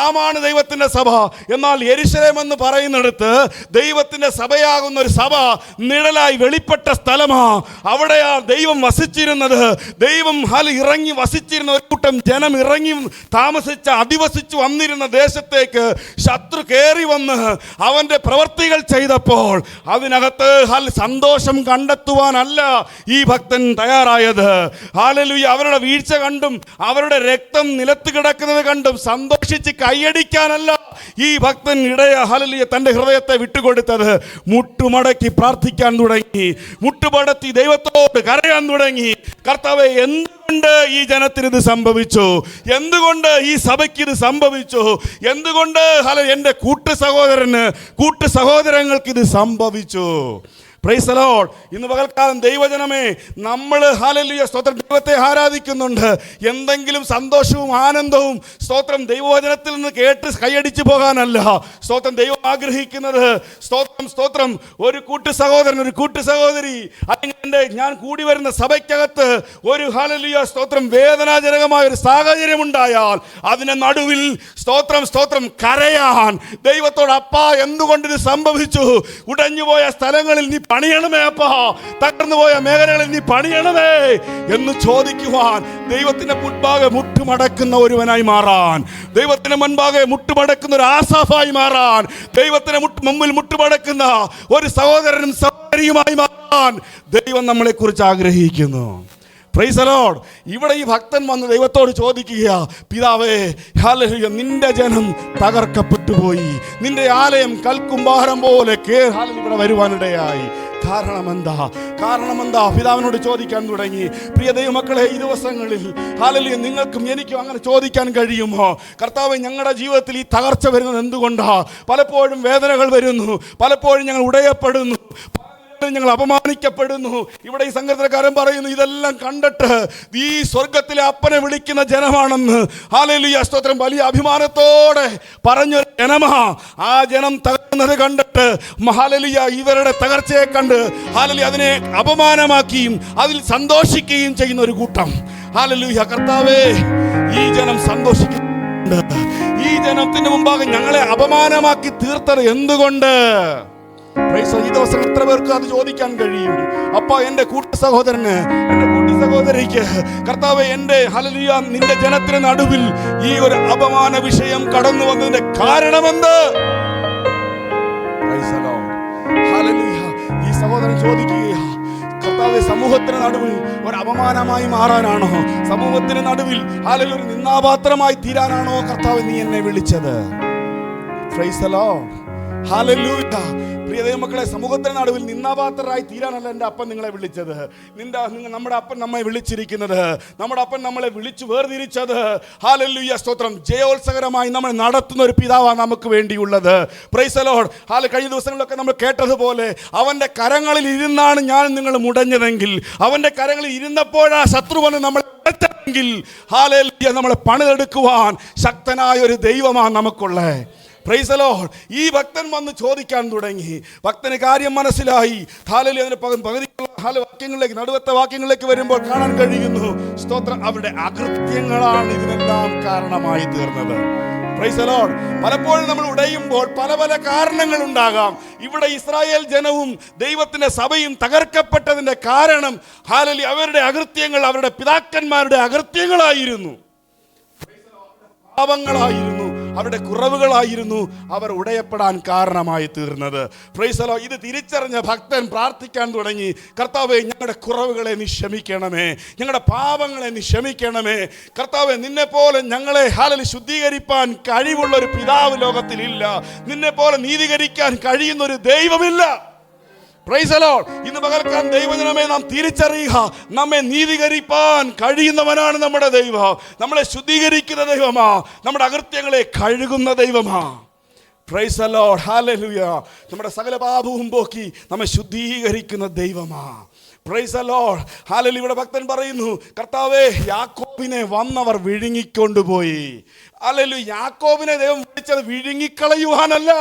നാമാണ് ദൈവത്തിൻ്റെ സഭ. എന്നാൽ യെരുശലേം എന്ന് പറയുന്നിടത്ത് ദൈവത്തിൻ്റെ സഭയാകുന്ന ഒരു സഭ നിഴലായി വെളിപ്പെട്ട സ്ഥലമാ. അവിടെയാ ദൈവം വസിച്ചിരുന്നത്. ദൈവം ഇറങ്ങി വസിച്ചിരുന്ന ഒരു കൂട്ടം ജനം ഇറങ്ങി താമസിച്ച് അധിവസിച്ച് വന്നിരുന്ന ദേശത്തേക്ക് ശത്രു കയറി വന്ന് അവൻ്റെ പ്രവൃത്തികൾ ചെയ്തപ്പോൾ അതിനകത്ത് സന്തോഷം കണ്ടെത്തുവാനല്ല ഈ ഭക്തൻ തയ്യാറായത്. ഹല്ലേലൂയ. അവരുടെ വീഴ്ച കണ്ടും അവരുടെ രക്തം നിലത്ത് കിടക്കുന്നത് കണ്ടും സന്തോഷിച്ച് കൈയടിക്കാനല്ല ഈ ഭക്തൻ ഹല്ലേലൂയ തൻ്റെ ഹൃദയത്തെ വിട്ടുകൊടുത്തത്. മുട്ടുമടക്കി പ്രാർത്ഥിക്കാൻ തുടങ്ങി, മുട്ടുമടത്തി ദൈവത്തോട് കരയാൻ തുടങ്ങി. കർത്താവേ, എന്തുകൊണ്ട് ഈ ജനത്തിന് ഇത് സംഭവിച്ചു? എന്തുകൊണ്ട് ഈ സഭയ്ക്ക് ഇത് സംഭവിച്ചു? എന്തുകൊണ്ട് എൻ്റെ കൂട്ടു സഹോദരങ്ങൾക്ക് ഇത് സംഭവിച്ചു? Price the Lord. ഇന്ന് പകൽക്കാലം ദൈവജനമേ, നമ്മൾ ഹല്ലേലൂയ സ്തോത്രം ദൈവത്തെ ആരാധിക്കുന്നുണ്ട്. എന്തെങ്കിലും സന്തോഷവും ആനന്ദവും സ്തോത്രം ദൈവവചനത്തിൽ നിന്ന് കേട്ട് കൈയടിച്ചു പോകാനല്ല സ്തോത്രം ദൈവം ആഗ്രഹിക്കുന്നത്. സ്തോത്രം ഒരു കൂട്ടു സഹോദരൻ, ഒരു കൂട്ടു സഹോദരി, അല്ലെങ്കിൽ ഞാൻ കൂടി വരുന്ന സഭയ്ക്കകത്ത് ഒരു ഹല്ലേലൂയ സ്തോത്രം വേദനാജനകമായ ഒരു സാഹചര്യം ഉണ്ടായാൽ അതിനെ നടുവിൽ സ്തോത്രം കരയാൻ ദൈവത്തോട്, അപ്പാ എന്തുകൊണ്ട് ഇത് സംഭവിച്ചു? ഉടഞ്ഞുപോയ സ്ഥലങ്ങളിൽ നീ പണിയണമേ അപ്പാ, തകർന്നു പോയ മേഖലകളിൽ നീ പണിയണമേ എന്ന് ചോദിക്കുവാൻ, ദൈവത്തിന്റെ മുൻപാകെ മുട്ടുമടക്കുന്ന ഒരുവനായി മാറാൻ, ദൈവത്തിന് മുൻപാകെ മുട്ടുമടക്കുന്ന ഒരു ആസാഫായി മാറാൻ, ദൈവത്തിന് മുമ്പിൽ മുട്ടുമടക്കുന്ന ഒരു സഹോദരനും സഹോദരിയുമായി മാറാൻ ദൈവം നമ്മളെ കുറിച്ച് ആഗ്രഹിക്കുന്നു. Price the Lord. ഇവിടെ ഈ ഭക്തൻ വന്ന് ദൈവത്തോട് ചോദിക്കുക, പിതാവേ, ഹല്ലേലൂയ, നിന്റെ ജനം തകർക്കപ്പെട്ടു പോയി, നിന്റെ ആലയം കൽക്കുംഭാരം പോലെ ഇവിടെ വരുവാനിടയായി. കാരണമെന്താ? പിതാവിനോട് ചോദിക്കാൻ തുടങ്ങി. പ്രിയ ദൈവമക്കളെ, ഈ ദിവസങ്ങളിൽ ഹല്ലേലൂയ നിങ്ങൾക്കും എനിക്കും അങ്ങനെ ചോദിക്കാൻ കഴിയുമോ? കർത്താവേ, ഞങ്ങളുടെ ജീവിതത്തിൽ ഈ തകർച്ച വരുന്നത് എന്തുകൊണ്ടാ? പലപ്പോഴും വേദനകൾ വരുന്നു, പലപ്പോഴും ഞങ്ങൾ ഉടയപ്പെടുന്നു, ഞങ്ങൾ അപമാനിക്കപ്പെടുന്നു. ഇവിടെ ഈ സംഘടനക്കാരൻ പറയുന്നു, ഇതെല്ലാം കണ്ടിട്ട് ഈ സ്വർഗത്തിലെ അപ്പനെ വിളിക്കുന്ന ജനമാണെന്ന്. ഹല്ലേലൂയ സ്തോത്രം. വലിയ അഭിമാനത്തോടെ പറഞ്ഞൊരു ജനമാ. ആ ജനം തകർന്നത് കണ്ടിട്ട് ഹല്ലേലൂയ ഇവരുടെ തകർച്ചയെ കണ്ട് ഹല്ലേലൂയ അതിനെ അപമാനമാക്കിയും അതിൽ സന്തോഷിക്കുകയും ചെയ്യുന്ന ഒരു കൂട്ടം. ഹല്ലേലൂയ. കർത്താവേ, ഈ ജനം സന്തോഷിക്കുന്നുണ്ട്. ഈ ജനത്തിന് മുമ്പാകെ ഞങ്ങളെ അപമാനമാക്കി തീർത്തത് എന്തുകൊണ്ട്? ഈ ദിവസം എത്ര പേർക്ക് അത് ചോദിക്കാൻ കഴിയും? അപ്പ എന്റെ കൂട്ടു സഹോദരന്, എന്റെ കൂട്ടു സഹോദരിക്ക്, കർത്താവേ, എന്റെ ഹല്ലേലൂയ നിന്റെ ജനത്തിന് നടുവിൽ ഈ ഒരു അപമാന വിഷയം കടന്നു വന്നതിന്റെ കാരണമെന്ത്? ഹല്ലേലൂയ. ഈ സഹോദരൻ ചോദിക്കുകയാ, കർത്താവേ, സമൂഹത്തിന് നടുവിൽ ഒരു അപമാനമായി മാറാനാണോ? സമൂഹത്തിന് നടുവിൽ ഹല്ലേലൂയ ഒരു നിന്ദാപാത്രമായി തീരാനാണോ കർത്താവേ നീ എന്നെ വിളിച്ചത്? Price the Lord. ഹല്ലേലൂയ. പ്രിയ ദൈവമക്കളെ, സമൂഹത്തിന് നടുവിൽ നിന്ദാപാത്രരായി തീരാനല്ല എൻ്റെ അപ്പൻ നിങ്ങളെ വിളിച്ചത്. നമ്മുടെ അപ്പൻ നമ്മെ വിളിച്ചിരിക്കുന്നത്, നമ്മുടെ അപ്പൻ നമ്മളെ വിളിച്ചു വേർതിരിച്ചത് ഹല്ലേലൂയ സ്തോത്രം ജയോത്സവകരമായി നമ്മൾ നടത്തുന്ന ഒരു പിതാവാണ് നമുക്ക് വേണ്ടിയുള്ളത്. Price the Lord. കഴിഞ്ഞ ദിവസങ്ങളിലൊക്കെ നമ്മൾ കേട്ടതുപോലെ, അവൻ്റെ കരങ്ങളിൽ ഇരുന്നാണ് ഞാൻ നിങ്ങൾ മുടഞ്ഞതെങ്കിൽ, അവൻ്റെ കരങ്ങളിൽ ഇരുന്നപ്പോഴാ ശത്രുവന് നമ്മൾ െങ്കിൽ ഹല്ലേലൂയ നമ്മളെ പണിതെടുക്കുവാൻ ശക്തനായ ഒരു ദൈവമാണ് നമുക്കുള്ളത്. Price the Lord. ഈ ഭക്തൻ വന്ന് ചോദിക്കാൻ തുടങ്ങി. ഭക്തന് കാര്യം മനസ്സിലായി. ഹല്ലേലൂയ. അതിന്റെ പകുതിയുള്ള വാക്യങ്ങളിലേക്ക്, നടുവത്തെ വാക്യങ്ങളിലേക്ക് വരുമ്പോൾ കാണാൻ കഴിയുന്നു, സ്തോത്രം, അവരുടെ അകൃത്യങ്ങളാണ് ഇതിനെല്ലാം കാരണമായി തീർന്നത്. Price the Lord. പലപ്പോഴും നമ്മൾ ഉടയുമ്പോൾ പല പല കാരണങ്ങൾ ഉണ്ടാകാം. ഇവിടെ ഇസ്രായേൽ ജനവും ദൈവത്തിന്റെ സഭയും തകർക്കപ്പെട്ടതിന്റെ കാരണം ഹല്ലേലൂയ അവരുടെ അകൃത്യങ്ങൾ, അവരുടെ പിതാക്കന്മാരുടെ അകൃത്യങ്ങളായിരുന്നു, പാപങ്ങളായിരുന്നു, അവരുടെ കുറവുകളായിരുന്നു അവർ ഉടയപ്പെടാൻ കാരണമായി തീർന്നത്. Price the Lord. ഇത് തിരിച്ചറിഞ്ഞ ഭക്തൻ പ്രാർത്ഥിക്കാൻ തുടങ്ങി, കർത്താവേ, ഞങ്ങളുടെ കുറവുകളെ നീ ക്ഷമിക്കണമേ, ഞങ്ങളുടെ പാപങ്ങളെ നീ ക്ഷമിക്കണമേ. കർത്താവേ, നിന്നെ പോലെ ഞങ്ങളെ ഹല്ലേലൂയ ശുദ്ധീകരിപ്പാൻ കഴിവുള്ള ഒരു പിതാവ് ലോകത്തിലില്ല, നിന്നെ പോലെ നീതീകരിക്കാൻ കഴിയുന്ന ഒരു ദൈവമില്ല. Price the Lord. ഇന്ന് പകൽക്കാലം ദൈവജനമേ, നാം തിരിച്ചറിയുക, നമ്മെ നീതീകരിപ്പാൻ കഴിയുന്നവനാണ് നമ്മുടെ ദൈവം. നമ്മളെ ശുദ്ധീകരിക്കുന്ന ദൈവമാ, നമ്മുടെ അകൃത്യങ്ങളെ കഴുകുന്ന ദൈവമാ. Praise the Lord. ഹല്ലേലൂയ. നമ്മുടെ സകല പാപവും പോക്കി നമ്മെ ശുദ്ധീകരിക്കുന്ന ദൈവമാ. Praise the Lord. ഹല്ലേലൂയ. ഇവിടെ ഭക്തൻ പറയുന്നു, കർത്താവേ, യാക്കോബിനെ വന്നവർ വിഴുങ്ങിക്കൊണ്ടുപോയി. ഹല്ലേലൂയ. യാക്കോബിനെ ദൈവം വിളിച്ചത് വിഴുങ്ങിക്കളയുവാനല്ല.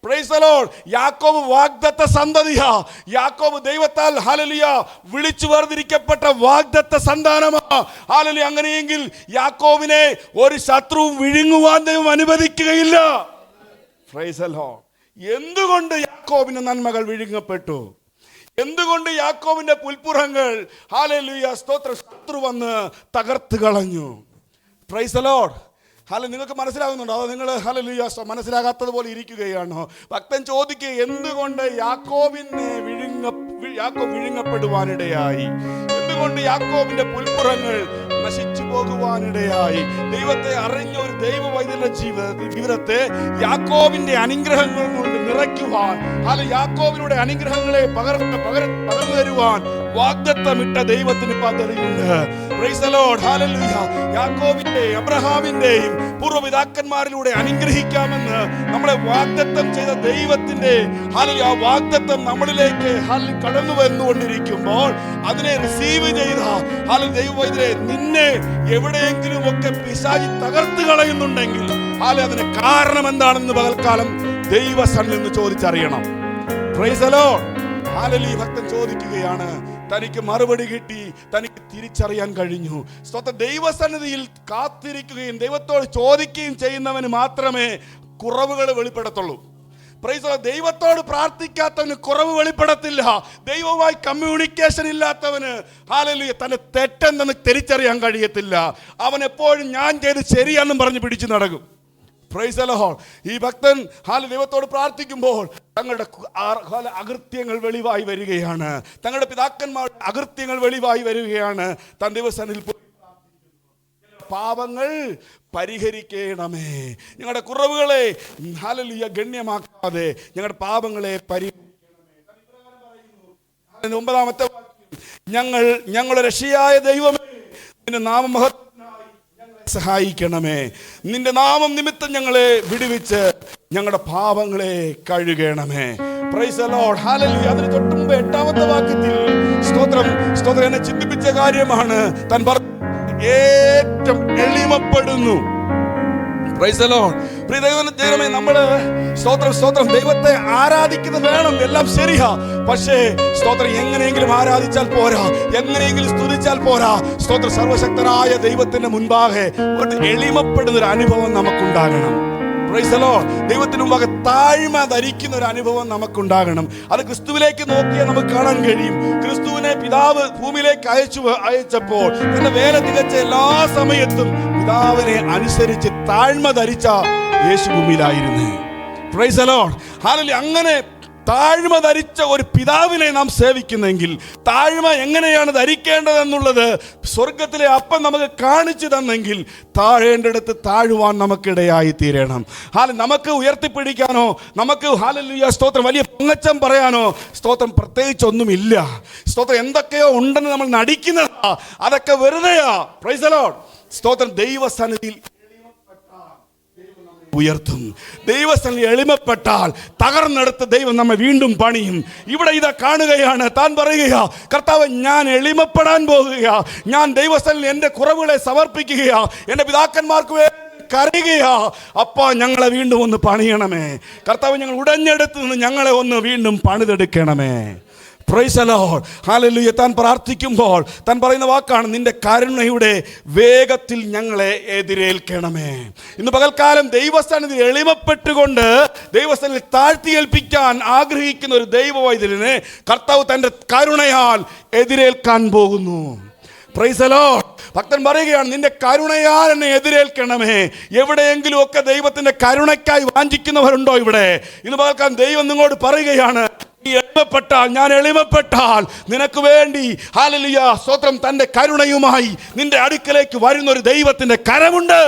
Price the Lord. യാക്കോബ് വാഗ്ദത്ത സന്തതിയാ. യാക്കോബ് ദൈവത്താൽ ഹല്ലേലൂയ വിളിച്ചു വേർതിരിക്കപ്പെട്ട വാഗ്ദത്ത സന്താനമാ. ഹല്ലേലൂയ. അങ്ങനെയെങ്കിൽ യാക്കോബിനെ ഒരു ശത്രുവും വിഴുങ്ങുവാൻ ദൈവം അനുവദിക്കുകയില്ല. Price the Lord. എന്തുകൊണ്ട് യാക്കോബിന്റെ നന്മകൾ വിഴുങ്ങപ്പെട്ടു? എന്തുകൊണ്ട് യാക്കോബിന്റെ പുൽപ്പുറങ്ങൾ ഹല്ലേലൂയ സ്തോത്രം ശത്രു വന്ന് തകർത്ത് കളഞ്ഞു? Price the Lord. നിങ്ങൾക്ക് മനസ്സിലാകുന്നുണ്ടോ? അതോ നിങ്ങൾ ഹല്ലേലൂയ മനസ്സിലാകാത്തത് പോലെ ഇരിക്കുകയാണോ? ഭക്തൻ ചോദിക്കുക, എന്തുകൊണ്ട് യാക്കോബ് വിഴുങ്ങപ്പെടുവാനിടയായി? എന്തുകൊണ്ട് യാക്കോബിന്റെ പുൽപ്പുറങ്ങൾ നശിച്ചു പോകുവാനിടയായി? ദൈവത്തെ അറിഞ്ഞ ഒരു ദൈവ വൈദ്യന്റെ ജീവിതത്തെ യാക്കോബിന്റെ അനുഗ്രഹങ്ങൾ കൊണ്ട് നിറയ്ക്കുവാൻ, യാക്കോബിലൂടെ അനുഗ്രഹങ്ങളെ പകർന്നു തരുവാൻ വാഗ്ദത്തമിട്ട ദൈവത്തിന് പദ്ധതിയുണ്ട്. Price the Lord. ഹല്ലേലൂയ. യാക്കോബിന്റെ അബ്രഹാമിന്റെയും പൂർവ്വപിതാക്കന്മാരിലൂടെ അനുഗ്രഹിക്കാമെന്ന് നമ്മളെ വാഗ്ദത്തം ചെയ്ത ദൈവത്തിന്റെ ഹല്ലേലൂയ ആ വാഗ്ദത്തം നമ്മളിലേക്ക് കടന്നു വന്നുകൊണ്ടിരിക്കുമ്പോൾ അതിനെ റിസീവ് ചെയ്ത ദൈവവൈദ്യരെ, നിന്നെ എവിടെയെങ്കിലും ഒക്കെ പിശാചി തകർത്ത് കളയുന്നുണ്ടെങ്കിൽ അതിന് കാരണം എന്താണെന്ന് പകൽക്കാലം ദൈവസന്നിധിയിൽ നിന്ന് ചോദിച്ചറിയണം. Praise the Lord. ഹല്ലേലൂയ. ഭക്തൻ ചോദിക്കുകയാണ്, തനിക്ക് മറുപടി കിട്ടി, തനിക്ക് തിരിച്ചറിയാൻ കഴിഞ്ഞു. സ്വന്തം ദൈവസന്നിധിയിൽ കാത്തിരിക്കുകയും ദൈവത്തോട് ചോദിക്കുകയും ചെയ്യുന്നവന് മാത്രമേ കുറവുകൾ വെളിപ്പെടത്തുള്ളൂ. Price the Lord. ദൈവത്തോട് പ്രാർത്ഥിക്കാത്തവന് കുറവ് വെളിപ്പെടത്തില്ല. ദൈവവുമായി കമ്മ്യൂണിക്കേഷൻ ഇല്ലാത്തവന് ഹല്ലേലൂയ തന്റെ തെറ്റെന്തെന്ന് തിരിച്ചറിയാൻ കഴിയത്തില്ല. അവൻ എപ്പോഴും ഞാൻ ചെയ്ത് ശരിയാണെന്നും പറഞ്ഞ് പിടിച്ചു നടക്കും. Price the Lord. ഈ ഭക്തൻ ദൈവത്തോട് പ്രാർത്ഥിക്കുമ്പോൾ തങ്ങളുടെ അകൃത്യങ്ങൾ വെളിവായി വരികയാണ്. തങ്ങളുടെ പിതാക്കന്മാരുടെ അകൃത്യങ്ങൾ വെളിവായി വരികയാണ്. താൻ ദൈവസന്നിധിയിൽ പോയി പാപങ്ങൾ പരിഹരിക്കണമേ. ഞങ്ങളുടെ കുറവുകളെ ഹല്ലേലൂയ ഗണ്യമാക്കാതെ ഞങ്ങളുടെ പാപങ്ങളെ പരിഹരിക്കണമേ. 9-ാമത്തെ വാക്യം, ഞങ്ങളുടെ രക്ഷയായ ദൈവമേ, നിന്റെ നാമമഹത്വത്തിനായി ഞങ്ങളെ സഹായിക്കണമേ. നിന്റെ നാമം നിമിത്തം ഞങ്ങളെ വിടുവിച്ച് ഞങ്ങളുടെ പാപങ്ങളെ കഴുകണമേ. Price the Lord. ഹല്ലേലൂയ. അതിന് തൊട്ട് മുമ്പ് 8-ാമത്തെ വാക്യത്തിൽ സ്തോത്രം എന്നെ ചിന്തിപ്പിച്ച കാര്യമാണ്. താൻ ഏറ്റവും എളിമപ്പെടുന്നു. Praise the Lord. പ്രിയ ദൈവമേ, നമ്മള് സ്തോത്രം ദൈവത്തെ ആരാധിക്കുന്നത് വേണം, എല്ലാം ശരിയാ. പക്ഷേ സ്തോത്രം എങ്ങനെയെങ്കിലും ആരാധിച്ചാൽ പോരാ, എങ്ങനെയെങ്കിലും സ്തുതിച്ചാൽ പോരാ. സ്തോത്രം സർവശക്തനായ ദൈവത്തിന്റെ മുൻപാകെ ഒരു എളിമപ്പെടുന്ന ഒരു അനുഭവം നമുക്കുണ്ടാകണം. Praise the Lord. ദൈവത്തിന് മുമ്പാകെ താഴ്മ ധരിക്കുന്ന ഒരു അനുഭവം നമുക്കുണ്ടാകണം. അത് ക്രിസ്തുവിലേക്ക് നോക്കിയാൽ നമുക്ക് കാണാൻ കഴിയും. ക്രിസ്തുവിനെ പിതാവ് ഭൂമിയിലേക്ക് അയച്ചപ്പോൾ തന്റെ വേല തികച്ച എല്ലാ സമയത്തും പിതാവിനെ അനുസരിച്ച് താഴ്മ ധരിച്ച യേശു ഭൂമിയിലായിരുന്നു. Praise the Lord. ഹല്ലേലൂയ. അങ്ങനെ താഴ്മ ധരിച്ച ഒരു പിതാവിനെ നാം സേവിക്കുന്നെങ്കിൽ താഴ്മ എങ്ങനെയാണ് ധരിക്കേണ്ടതെന്നുള്ളത് സ്വർഗത്തിലെ അപ്പം നമുക്ക് കാണിച്ചു തന്നെങ്കിൽ താഴേണ്ടടുത്ത് താഴുവാൻ നമുക്കിടയായി തീരണം. നമുക്ക് ഉയർത്തിപ്പിടിക്കാനോ നമുക്ക് ഹല്ലേലൂയ സ്തോത്രം വലിയ പൊങ്ങച്ചം പറയാനോ സ്തോത്രം പ്രത്യേകിച്ചൊന്നുമില്ല. സ്തോത്രം എന്തൊക്കെയോ ഉണ്ടെന്ന് നമ്മൾ നടിക്കുന്നതാ, അതൊക്കെ വെറുതെയാ. Price the Lord. സ്തോത്രം ദൈവസന്നിധിയിൽ ഉയർത്തും. ദൈവസന്നിധി എളിമപ്പെട്ടാൽ തകർന്നെടുത്ത് ദൈവം നമ്മെ വീണ്ടും പണിയും. ഇവിടെ ഇതാ കാണുകയാണ്. താൻ പറയുകയാ, കർത്താവ് ഞാൻ എളിമപ്പെടാൻ പോകുകയാ, ഞാൻ ദൈവസന്നിധിയിൽ എൻ്റെ കുറവുകളെ സമർപ്പിക്കുകയാ, എൻ്റെ പിതാക്കന്മാർക്ക് കരയുകയാ. അപ്പാ ഞങ്ങളെ വീണ്ടും ഒന്ന് പണിയണമേ. കർത്താവ് ഞങ്ങൾ ഉടഞ്ഞെടുത്ത് നിന്ന് ഞങ്ങളെ ഒന്ന് വീണ്ടും പണിതെടുക്കണമേ. Praise the Lord. ഹല്ലേലൂയ. താൻ പ്രാർത്ഥിക്കുമ്പോൾ താൻ പറയുന്ന വാക്കാണ്, നിന്റെ കരുണയുടെ വേഗത്തിൽ ഞങ്ങളെ എതിരേൽക്കണമേ. ഇന്ന് പകൽക്കാലം ദൈവസ്ഥാനത്തിൽ എളിമപ്പെട്ടുകൊണ്ട് ദൈവസ്ഥാനത്തിൽ താഴ്ത്തിയേൽപ്പിക്കാൻ ആഗ്രഹിക്കുന്ന ഒരു ദൈവവൈദ്യനെ കർത്താവ് തൻ്റെ കരുണയാൽ എതിരേൽക്കാൻ പോകുന്നു. Price the Lord. ഭക്തൻ പറയുകയാണ്, നിന്റെ കരുണയാൽ എന്നെ എതിരേൽക്കണമേ. എവിടെയെങ്കിലും ഒക്കെ ദൈവത്തിന്റെ കരുണയ്ക്കായി വാഞ്ചിക്കുന്നവരുണ്ടോ ഇവിടെ? ഇന്ന് പകൽക്കാലം ദൈവം നിങ്ങളോട് പറയുകയാണ്, ഞാൻ എളിമപ്പെട്ടാൽ നിനക്ക് വേണ്ടി ഹല്ലേലൂയ സ്തോത്രം തന്റെ കരുണയുമായി നിന്റെ അടുക്കലേക്ക് വരുന്ന ഒരു ദൈവത്തിന്റെ കരമുണ്ട്.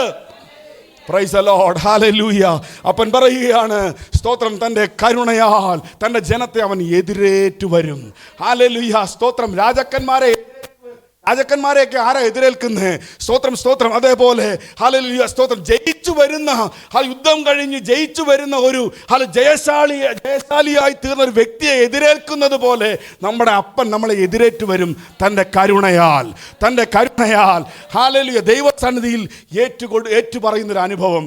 Praise the Lord. ഹല്ലേലൂയ. അപ്പൻ പറയുകയാണ്, സ്തോത്രം തന്റെ കരുണയാൽ തന്റെ ജനത്തെ അവൻ എതിരേറ്റു വരും. ഹല്ലേലൂയ. സ്തോത്രം രാജാക്കന്മാരെ രാജാക്കന്മാരെയൊക്കെ ആരാ എതിരേൽക്കുന്നത്? സ്തോത്രം സ്തോത്രം. അതേപോലെ ഹല്ലേലൂയ സ്തോത്രം, ജയിച്ചു വരുന്ന യുദ്ധം കഴിഞ്ഞ് ജയിച്ചു വരുന്ന ഒരു ജയശാലിയായി തീർന്ന ഒരു വ്യക്തിയെ എതിരേൽക്കുന്നത് പോലെ നമ്മുടെ അപ്പൻ നമ്മളെ എതിരേറ്റു വരും തൻ്റെ കരുണയാൽ. ഹല്ലേലൂയ ദൈവസന്നിധിയിൽ ഏറ്റു പറയുന്നൊരു അനുഭവം,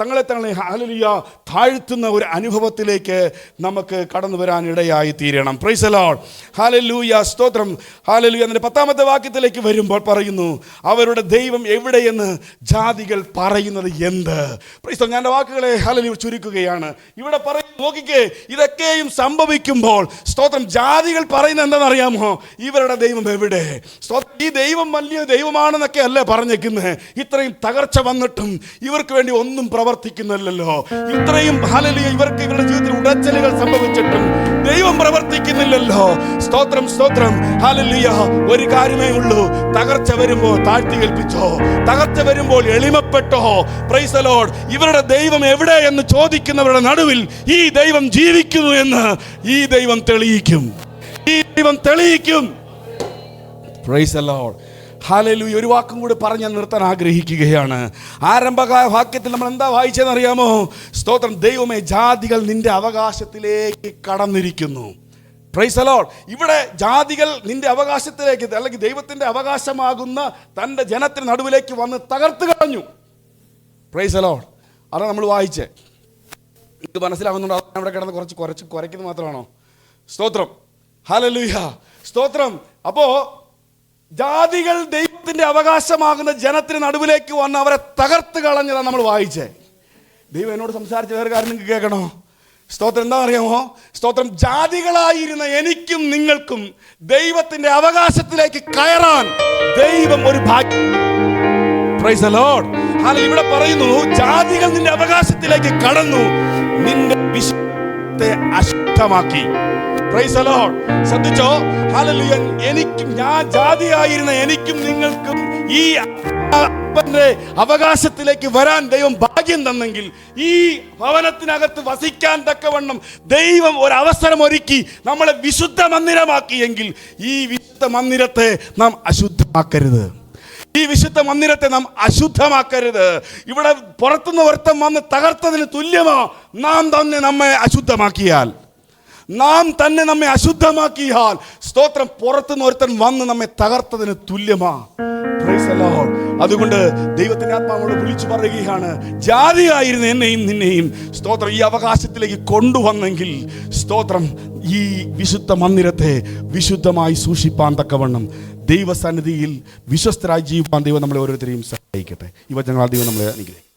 തങ്ങളെ ഹല്ലേലൂയ താഴ്ത്തുന്ന ഒരു അനുഭവത്തിലേക്ക് നമുക്ക് കടന്നു വരാൻ ഇടയായി തീരണം. Price the Lord. ഹല്ലേലൂയ സ്തോത്രം. ഹല്ലേലൂയ. അതിൻ്റെ 10ാമത്തെ വാക്യത്തിലേക്ക് വരുമ്പോൾ പറയുന്നു, അവരുടെ ദൈവം എവിടെയെന്ന് ജാതികൾ പറയുന്നത് എന്ത്? Price the Lord. ഞാൻ വാക്കുകളെ ഹല്ലേലൂയ ചുരുക്കുകയാണ്. ഇവിടെ പറയുന്നു, നോക്കിക്കേ, ഇതൊക്കെയും സംഭവിക്കുമ്പോൾ സ്തോത്രം ജാതികൾ പറയുന്നത് എന്താണെന്നറിയാമോ? ഇവരുടെ ദൈവം എവിടെ? സ്തോത്രം, ഈ ദൈവം വലിയ ദൈവമാണെന്നൊക്കെ അല്ലേ പറഞ്ഞേക്കുന്നത്. ഇത്രയും തകർച്ച വന്നിട്ടും ഇവർക്ക് വേണ്ടി ഒന്നും പ്രവർത്തിക്കുന്നില്ലല്ലോ. ഇത്രയും ഹല്ലേലൂയ ഇവരുടെ ജീവിതത്തിൽ ഉടച്ചലുകൾ സംഭവിച്ചിട്ടും ദൈവം പ്രവർത്തിക്കുന്നില്ലല്ലോ. സ്തോത്രം സ്തോത്രം. ഹല്ലേലൂയ. ഒരു കാര്യമേ ഉള്ളൂ, തകർച്ച വരുമ്പോൾ താഴ്ത്തി കേൾപ്പിച്ചോ, തകർച്ച വരുമ്പോൾ എളിമപ്പെട്ടോ. Price the Lord. ഇവരുടെ ദൈവം എവിടെ എന്ന് ചോദിക്കുന്നവരുടെ നടുവിൽ ഈ ദൈവം ജീവിക്കുന്നു എന്ന് ഈ ദൈവം തെളിയിക്കും. Price the Lord. ഹല്ലേലൂയ. ഒരു വാക്കും കൂടി പറഞ്ഞ് ഞാൻ നിർത്താൻ ആഗ്രഹിക്കുകയാണ്. ആരംഭ വാക്യത്തിൽ നമ്മൾ എന്താ വായിച്ചതെന്ന് അറിയാമോ? സ്തോത്രം, ദൈവമേ, ജാതികൾ നിന്റെ അവകാശത്തിലേക്ക് കടന്നിരിക്കുന്നു. Praise the Lord. ഇവിടെ ജാതികൾ നിന്റെ അവകാശത്തിലേക്ക്, അല്ലെങ്കിൽ ദൈവത്തിൻ്റെ അവകാശമാകുന്ന തൻ്റെ ജനത്തിന് നടുവിലേക്ക് വന്ന് തകർത്ത് കളഞ്ഞു. Price the Lord. അതാണ് നമ്മൾ വായിച്ചേ. ഇത് മനസ്സിലാകുന്നുണ്ടോ? അവിടെ കിടന്ന് കുറച്ച് കുരയ്ക്കുന്നത് മാത്രമാണോ? സ്തോത്രം. ഹല്ലേലൂയ സ്തോത്രം. അപ്പോ ജാതികൾ ദൈവത്തിന്റെ അവകാശമാകുന്ന ജനത്തിന് നടുവിലേക്ക് വന്ന് അവരെ തകർത്ത് കളഞ്ഞതാണ് നമ്മൾ വായിച്ചേ. ദൈവം എന്നോട് സംസാരിച്ച വേറെ കാര്യം നിങ്ങൾക്ക് കേൾക്കണോ? സ്തോത്രം. എന്താ അറിയാമോ? സ്തോത്രം, ജാതികളായിരുന്ന എനിക്കും നിങ്ങൾക്കും ദൈവത്തിന്റെ അവകാശത്തിലേക്ക് കയറാൻ ദൈവം ഒരു ഭാഗ്യം. Praise the Lord. ഹല്ലേലൂയ. ഇവിടെ പറയുന്നു, ജാതികൾ നിന്റെ അവകാശത്തിലേക്ക് കടന്നു, നിന്റെ വിശുദ്ധത്തെ അശുദ്ധമാക്കി. Praise the Lord. ശ്രദ്ധിച്ചോ? ഹല്ലേലൂയ. ഞാൻ ജാതിയായിരുന്ന എനിക്കും നിങ്ങൾക്കും ഈ അപ്പന്റെ അവകാശത്തിലേക്ക് വരാൻ ദൈവം ഭാഗ്യം തന്നെങ്കിൽ, ഈ ഭവനത്തിനകത്ത് വസിക്കാൻ തക്കവണ്ണം ദൈവം ഒരു അവസരം ഒരുക്കി നമ്മളെ വിശുദ്ധ മന്ദിരമാക്കിയെങ്കിൽ, ഈ വിശുദ്ധ മന്ദിരത്തെ നാം അശുദ്ധമാക്കരുത്. ഇവിടെ പുറത്തുനിന്ന് ഒരുത്തൻ വന്ന് തകർത്തതിന് തുല്യമാ നാം തന്നെ നമ്മെ അശുദ്ധമാക്കിയാൽ. സ്തോത്രം, പുറത്തുനിന്ന് ഒരുത്തൻ വന്ന് നമ്മെ തകർത്തതിന് തുല്യമാ. Praise the Lord. അതുകൊണ്ട് ദൈവത്തിന്റെ ആത്മാവോട് വിളിച്ചു പറയുകയാണ്, ജാതിയായിരുന്ന എന്നെയും നിന്നെയും സ്തോത്രം ഈ അവകാശത്തിലേക്ക് കൊണ്ടുവന്നെങ്കിൽ, സ്തോത്രം, ഈ വിശുദ്ധ മന്ദിരത്തെ വിശുദ്ധമായി സൂക്ഷിപ്പാൻ തക്കവണ്ണം ദൈവസന്നിധിയിൽ വിശ്വസ്തരായി ജീവിപ്പാൻ ദൈവം നമ്മളെ ഓരോരുത്തരെയും സഹായിക്കട്ടെ. ഈ വചനങ്ങളാൽ ദൈവം നമ്മളെ അനുഗ്രഹിക്കട്ടെ.